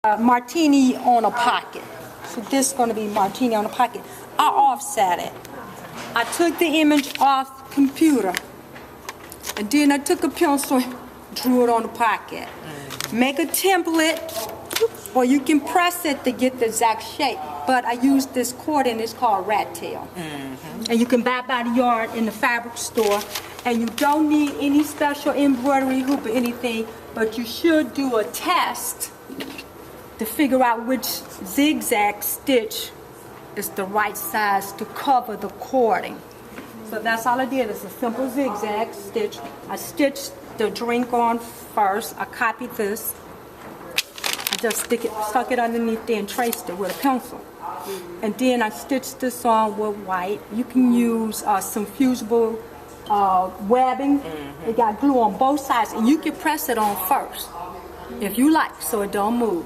martini on a pocket. So this is going to be martini on a pocket. I offset it. I took the image off computer, and then I took a pencil, drew it on the pocket. Make a template, or you can press it to get the exact shape. But I used this cord, and it's called rat tail. And you can buy by the yard in the fabric store. And you don't need any special embroidery hoop or anything, but you should do a test to figure out which zigzag stitch is the right size to cover the cording. So that's all I did. It's a simple zigzag stitch. I stitched the drink on first. I copied this. I just stuck it underneath there and traced it with a pencil. And then I stitched this on with white. You can use some fusible webbing. It got glue on both sides, and you can press it on first if you like, so it don't move.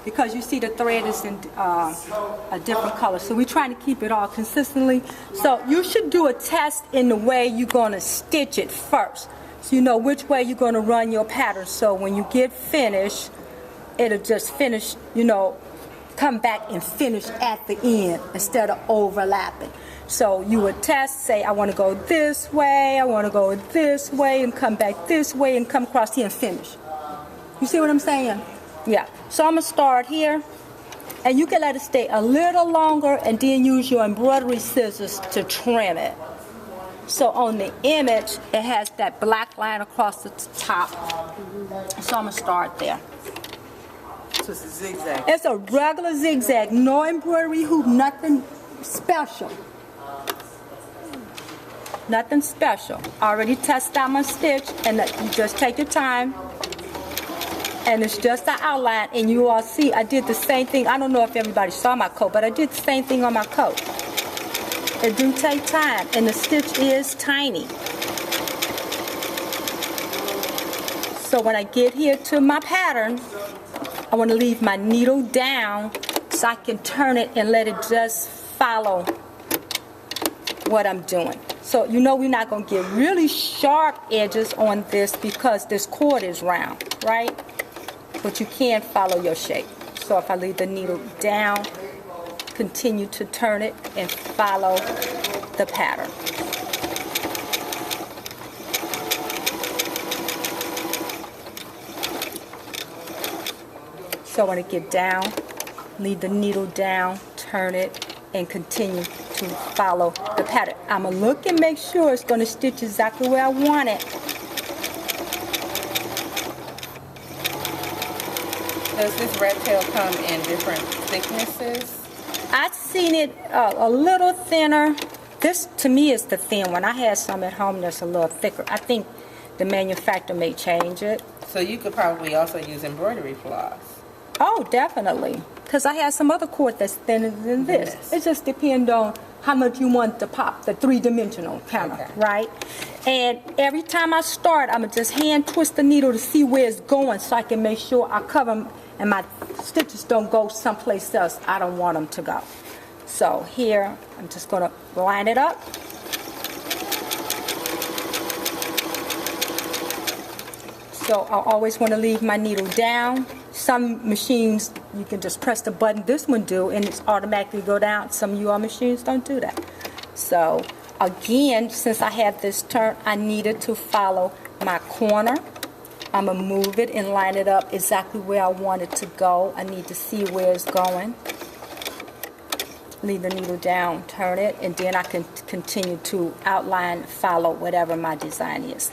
Because you see the thread is in a different color, so we're trying to keep it all consistently. So you should do a test in the way you're going to stitch it first, so you know which way you're going to run your pattern. So when you get finished, it'll just finish, come back and finish at the end instead of overlapping. So you would test, say, I want to go this way, I want to go this way, and come back this way, and come across here and finish. You see what I'm saying? Yeah. So I'm going to start here, and you can let it stay a little longer, and then use your embroidery scissors to trim it. So on the image, it has that black line across the top. So I'm going to start there. So it's a zigzag. It's a regular zigzag, no embroidery hoop, nothing special. Nothing special. I already tested out my stitch, and you just take your time. And it's just the outline, and you all see I did the same thing. I don't know if everybody saw my coat, but I did the same thing on my coat. It do take time, and the stitch is tiny. So when I get here to my pattern, I want to leave my needle down so I can turn it and let it just follow what I'm doing. So we're not going to get really sharp edges on this because this cord is round, right? But you can follow your shape. So if I leave the needle down, continue to turn it and follow the pattern. So when I get down, leave the needle down, turn it, and continue to follow the pattern. I'm going to look and make sure it's going to stitch exactly where I want it. Does this rat tail come in different thicknesses? I've seen it a little thinner. This, to me, is the thin one. I had some at home that's a little thicker. I think the manufacturer may change it. So you could probably also use embroidery floss. Oh, definitely. Because I have some other cord that's thinner than this. Yes. It just depends on how much you want to pop, the three-dimensional kind of, right? And every time I start, I'm going to just hand twist the needle to see where it's going so I can make sure I cover them and my stitches don't go someplace else I don't want them to go. So here, I'm just going to line it up. So I always want to leave my needle down. Some machines, you can just press the button. This one do, and it's automatically go down. Some UR machines don't do that. So again, since I have this turn, I needed to follow my corner. I'm going to move it and line it up exactly where I want it to go. I need to see where it's going. Leave the needle down, turn it, and then I can continue to outline, follow whatever my design is.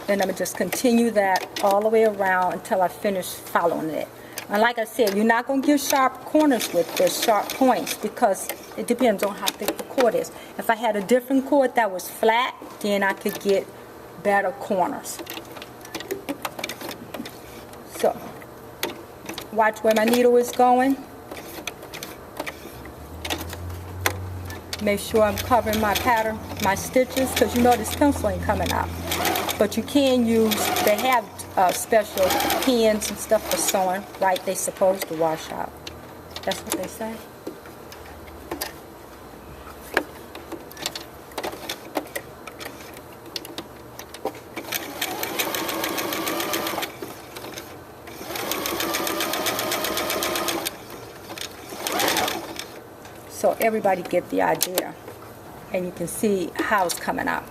Then I'm going to just continue that all the way around until I finish following it. And like I said, you're not going to get sharp corners with this, sharp points, because it depends on how thick the cord is. If I had a different cord that was flat, then I could get better corners. So, watch where my needle is going. Make sure I'm covering my pattern, my stitches, because this pencil ain't coming out. But you can use, they have special pins and stuff for sewing, right? They're supposed to wash out. That's what they say. so everybody get the idea, and you can see how it's coming out.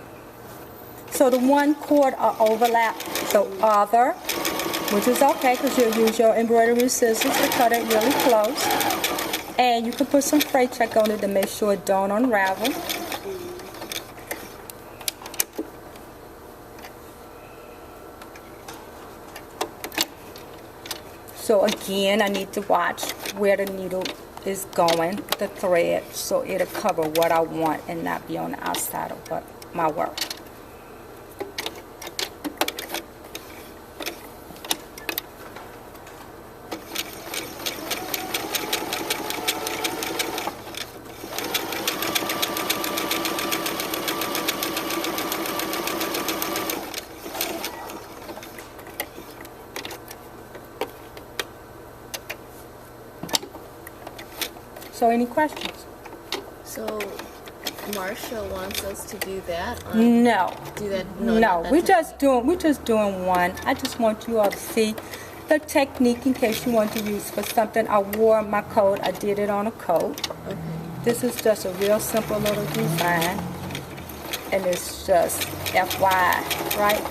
So the one cord will overlap the other, which is okay because you'll use your embroidery scissors to cut it really close. And you can put some fray check on it to make sure it don't unravel. So again, I need to watch where the needle is going, the thread, so it'll cover what I want and not be on the outside of my work. So any questions? So Marsha wants us to do that? No. Do that? No, we're just doing one. I just want you all to see the technique in case you want to use for something. I wore my coat. I did it on a coat. Okay. This is just a real simple little design, and it's just FYI, right?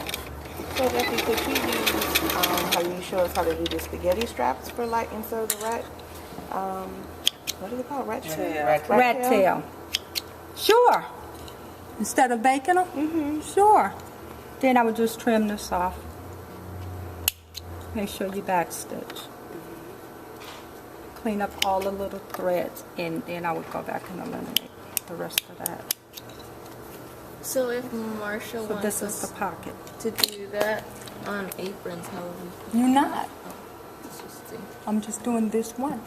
So Becky, could you use how you show us how to do the spaghetti straps for like inside the rat? What is it called? Rat tail. Rat tail. Sure. Instead of baking them? Mm-hmm. Sure. Then I would just trim this off. Make sure you backstitch. Clean up all the little threads, and then I would go back and eliminate the rest of that. So if Marsha So wants this is us the pocket. to do that on aprons, how would we? You're not. Interesting. I'm just doing this one.